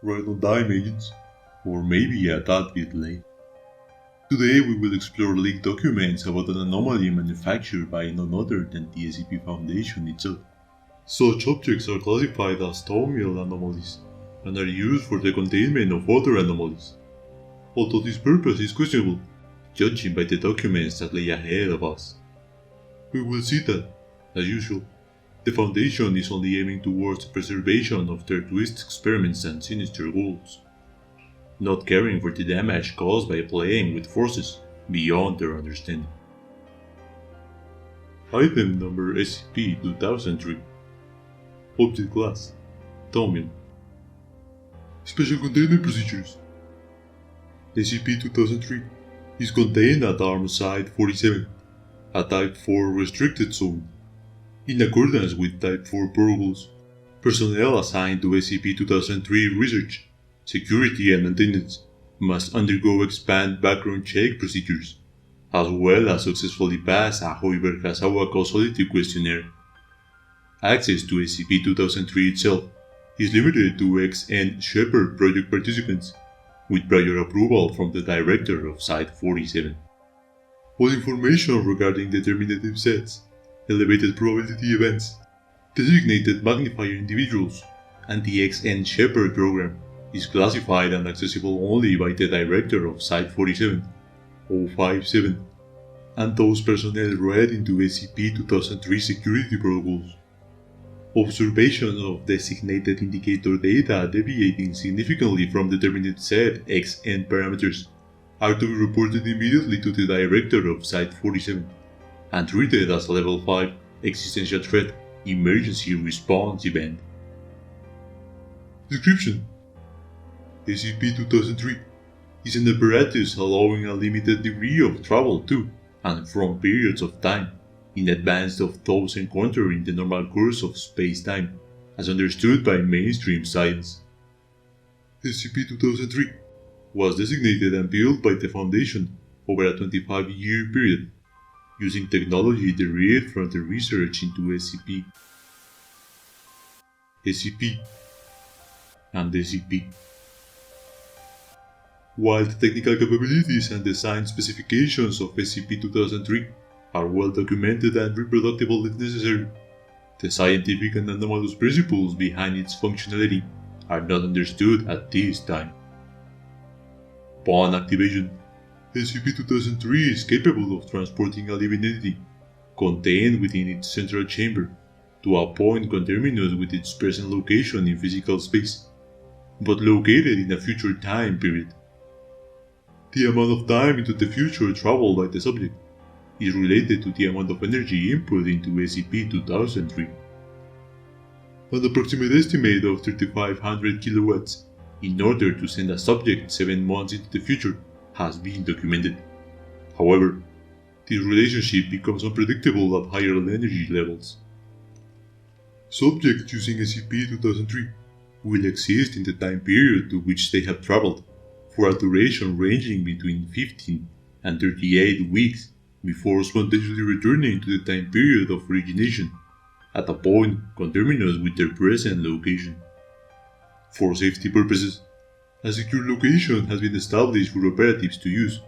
Right on time, agents. Or maybe a tad bit late. Today we will explore leaked documents about an anomaly manufactured by none other than the SCP Foundation itself. Such objects are classified as Thaumiel anomalies and are used for the containment of other anomalies. Although this purpose is questionable, judging by the documents that lay ahead of us. We will see that, as usual, the Foundation is only aiming towards the preservation of their twist experiments and sinister goals, not caring for the damage caused by playing with forces beyond their understanding. Item number SCP-2003. Object Class Thaumiel. Special Containment Procedures. SCP-2003 is contained at Arm Site-47, a Type 4 restricted zone. In accordance with Type 4 protocols, personnel assigned to SCP-2003 research, security and maintenance must undergo expanded background check procedures, as well as successfully pass a Hoiberg-Hasawa causality questionnaire. Access to SCP-2003 itself is limited to X and Shepard project participants, with prior approval from the director of Site-47. All information regarding determinative sets, elevated probability events, designated magnifier individuals, and the X and Shepard program is classified and accessible only by the director of Site-47, 057, and those personnel read into SCP-2003 security protocols. Observation of designated indicator data deviating significantly from determined set X and parameters are to be reported immediately to the director of Site-47 and treated as a Level 5 Existential Threat Emergency Response Event. Description: SCP-2003 is an apparatus allowing a limited degree of travel to and from periods of time in advance of those encountering the normal course of space-time, as understood by mainstream science. SCP-2003 was designated and built by the Foundation over a 25-year period, using technology derived from the research into SCP, and SCP. While the technical capabilities and design specifications of SCP-2003 are well documented and reproducible if necessary, the scientific and anomalous principles behind its functionality are not understood at this time. Upon activation, SCP-2003 is capable of transporting a living entity contained within its central chamber to a point conterminous with its present location in physical space, but located in a future time period. The amount of time into the future traveled by the subject is related to the amount of energy input into SCP-2003. An approximate estimate of 3500 kilowatts in order to send a subject 7 months into the future has been documented. However, this relationship becomes unpredictable at higher energy levels. Subjects using SCP-2003 will exist in the time period to which they have traveled for a duration ranging between 15 and 38 weeks before spontaneously returning to the time period of origination at a point conterminous with their present location. For safety purposes, a secure location has been established for operatives to use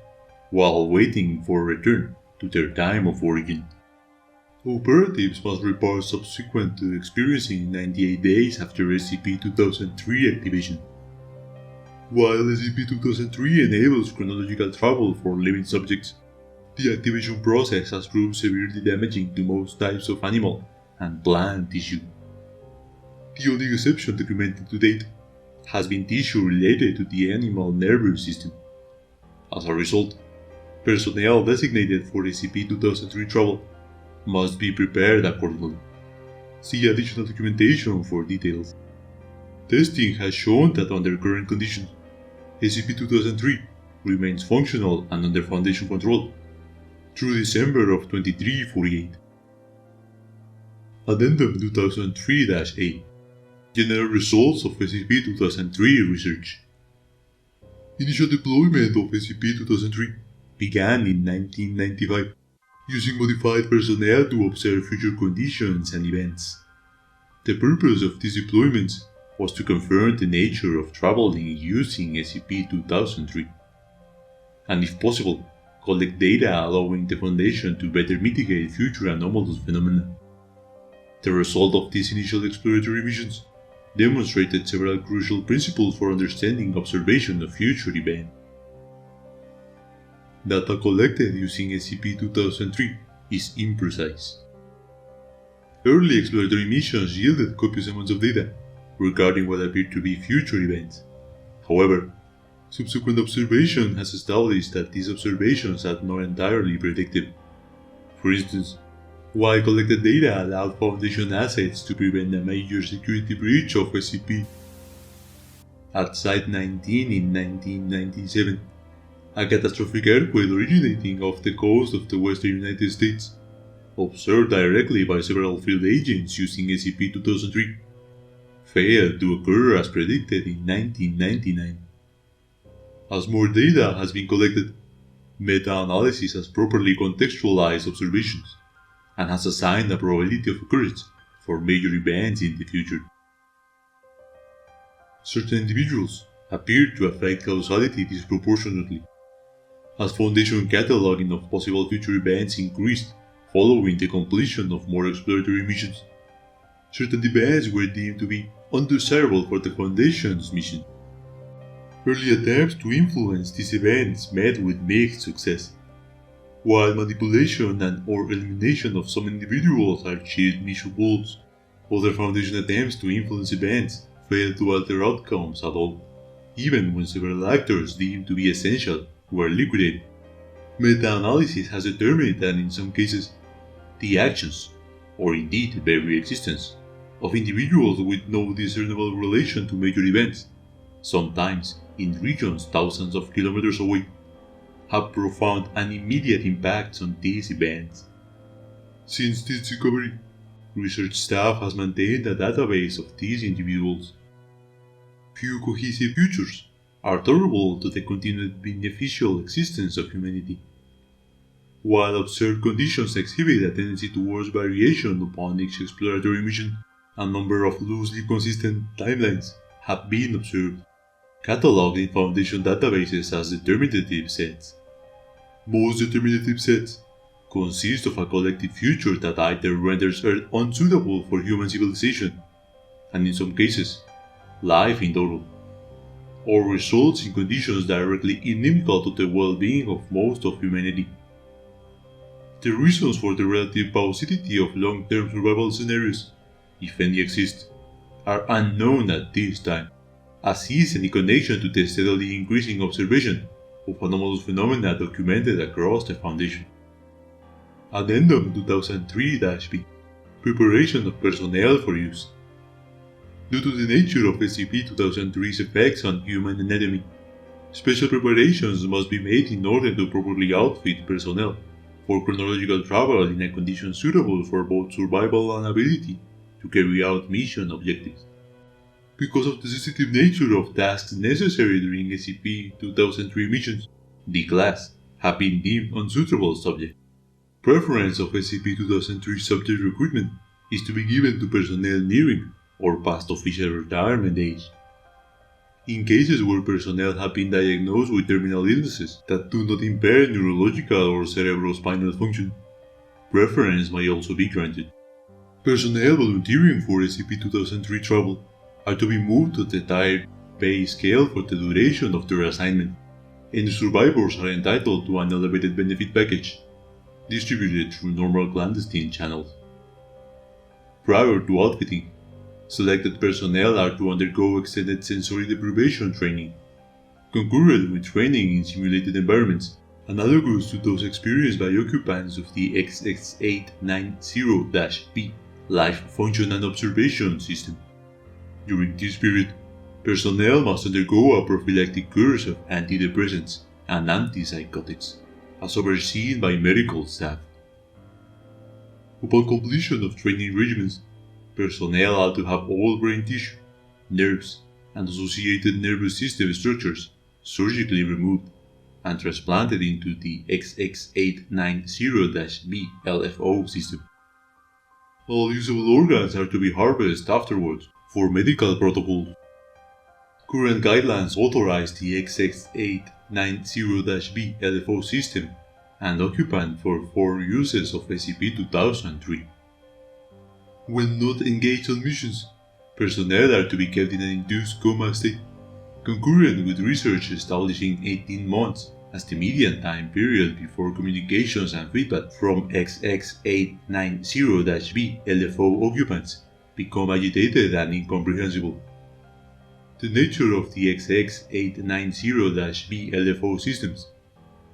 while waiting for a return to their time of origin. Operatives must report subsequent to experiencing 98 days after SCP-2003 activation. While SCP-2003 enables chronological travel for living subjects, the activation process has proved severely damaging to most types of animal and plant tissue. The only exception documented to date has been tissue related to the animal nervous system. As a result, personnel designated for SCP-2003 travel must be prepared accordingly. See additional documentation for details. Testing has shown that under current conditions, SCP-2003 remains functional and under Foundation control through December of 2348. Addendum 2003-A. General results of SCP-2003 research. Initial deployment of SCP-2003 began in 1995, using modified personnel to observe future conditions and events. The purpose of these deployments was to confirm the nature of traveling using SCP-2003, and if possible, collect data allowing the Foundation to better mitigate future anomalous phenomena. The result of these initial exploratory missions demonstrated several crucial principles for understanding observation of future events. Data collected using SCP-2003 is imprecise. Early exploratory missions yielded copious amounts of data regarding what appeared to be future events. However, subsequent observation has established that these observations are not entirely predictive. For instance, while collected data allowed Foundation assets to prevent a major security breach of SCP at Site 19 in 1997, a catastrophic earthquake originating off the coast of the western United States, observed directly by several field agents using SCP-2003, failed to occur as predicted in 1999. As more data has been collected, meta-analysis has properly contextualized observations and has assigned a probability of occurrence for major events in the future. Certain individuals appear to affect causality disproportionately, as Foundation cataloging of possible future events increased following the completion of more exploratory missions. Certain events were deemed to be undesirable for the Foundation's mission. Early attempts to influence these events met with mixed success. While manipulation and/or elimination of some individuals achieved mission goals, other Foundation attempts to influence events failed to alter outcomes at all, even when several actors deemed to be essential were liquidated. Meta-analysis has determined that in some cases, the actions, or indeed very existence, of individuals with no discernible relation to major events, sometimes in regions thousands of kilometers away, have profound and immediate impacts on these events. Since this discovery, research staff has maintained a database of these individuals. Few cohesive futures are tolerable to the continued beneficial existence of humanity. While observed conditions exhibit a tendency towards variation upon each exploratory mission, a number of loosely consistent timelines have been observed, cataloged in Foundation databases as determinative sets. Most determinative sets consist of a collective future that either renders Earth unsuitable for human civilization, and in some cases, life in total, or results in conditions directly inimical to the well-being of most of humanity. The reasons for the relative paucity of long-term survival scenarios, if any exist, are unknown at this time, as is any connection to the steadily increasing observation of anomalous phenomena documented across the Foundation. Addendum 2003-B. Preparation of personnel for use. Due to the nature of SCP-2003's effects on human anatomy, special preparations must be made in order to properly outfit personnel for chronological travel in a condition suitable for both survival and ability to carry out mission objectives. Because of the sensitive nature of tasks necessary during SCP-2003 missions, the class have been deemed unsuitable subjects. Preference of SCP-2003 subject recruitment is to be given to personnel nearing or past official retirement age. In cases where personnel have been diagnosed with terminal illnesses that do not impair neurological or cerebrospinal function, preference may also be granted. Personnel volunteering for SCP-2003 travel are to be moved to the tier pay scale for the duration of their assignment, and survivors are entitled to an elevated benefit package, distributed through normal clandestine channels. Prior to outfitting, selected personnel are to undergo extended sensory deprivation training, concurrent with training in simulated environments, analogous to those experienced by occupants of the XX-890-B Life Function and Observation System. During this period, personnel must undergo a prophylactic course of antidepressants and antipsychotics, as overseen by medical staff. Upon completion of training regimens, personnel are to have all brain tissue, nerves, and associated nervous system structures surgically removed and transplanted into the XX-890-B LFO system. All usable organs are to be harvested afterwards for medical protocols. Current guidelines authorize the XX890-B LFO system and occupant for 4 uses of SCP-2003. When not engaged on missions, personnel are to be kept in an induced coma state, concurrent with research establishing 18 months as the median time period before communications and feedback from XX890-B LFO occupants become agitated and incomprehensible. The nature of the XX890-B LFO systems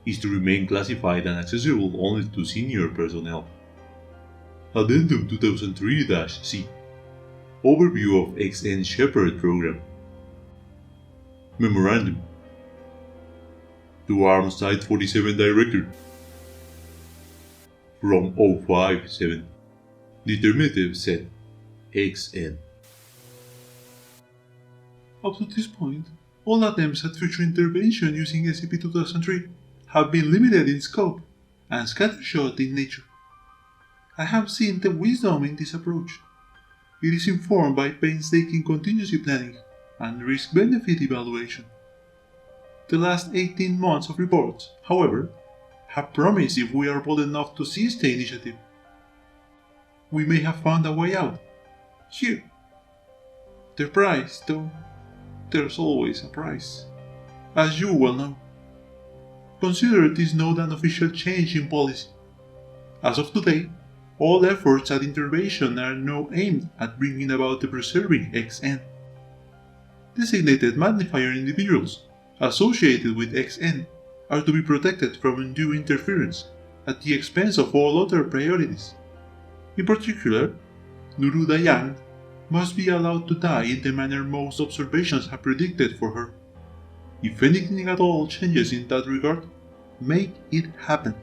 is to remain classified and accessible only to senior personnel. Addendum 2003-C Overview of XN Shepherd Program. Memorandum to Arms Site 47 Director from 057 Determinative Set XN. Up to this point, all attempts at future intervention using SCP-2003 have been limited in scope and scattershot in nature. I have seen the wisdom in this approach. It is informed by painstaking contingency planning and risk-benefit evaluation. The last 18 months of reports, however, have promised if we are bold enough to seize the initiative. We may have found a way out. Here. The price, though, there's always a price, as you well know. Consider this not an official change in policy. As of today, all efforts at intervention are now aimed at bringing about the preserving XN. Designated magnifier individuals associated with XN are to be protected from undue interference at the expense of all other priorities. In particular, Nuru Dayan must be allowed to die in the manner most observations have predicted for her. If anything at all changes in that regard, make it happen.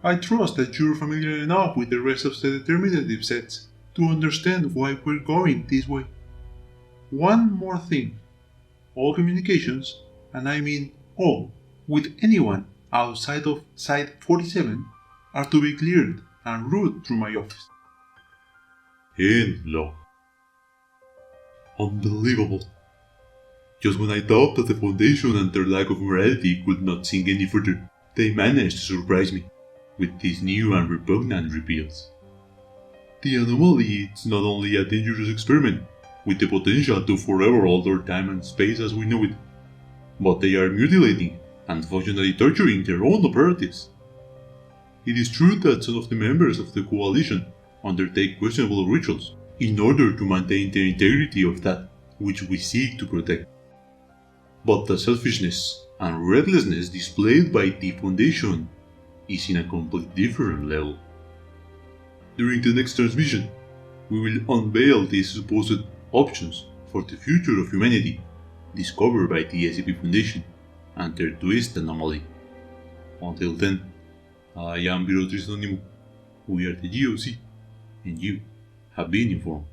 I trust that you're familiar enough with the rest of the determinative sets to understand why we're going this way. One more thing. All communications, and I mean all, with anyone outside of Site 47 are to be cleared and routed through my office. End log. Unbelievable. Just when I thought that the Foundation and their lack of morality could not sink any further, they managed to surprise me with these new and repugnant reveals. The anomaly is not only a dangerous experiment, with the potential to forever alter time and space as we know it, but they are mutilating and functionally torturing their own operatives. It is true that some of the members of the Coalition undertake questionable rituals in order to maintain the integrity of that which we seek to protect. But the selfishness and recklessness displayed by the Foundation is in a completely different level. During the next transmission, we will unveil these supposed options for the future of humanity discovered by the SCP Foundation and their twist anomaly. Until then, I am Virotris Anonymous. We are the GOC, and you have been informed.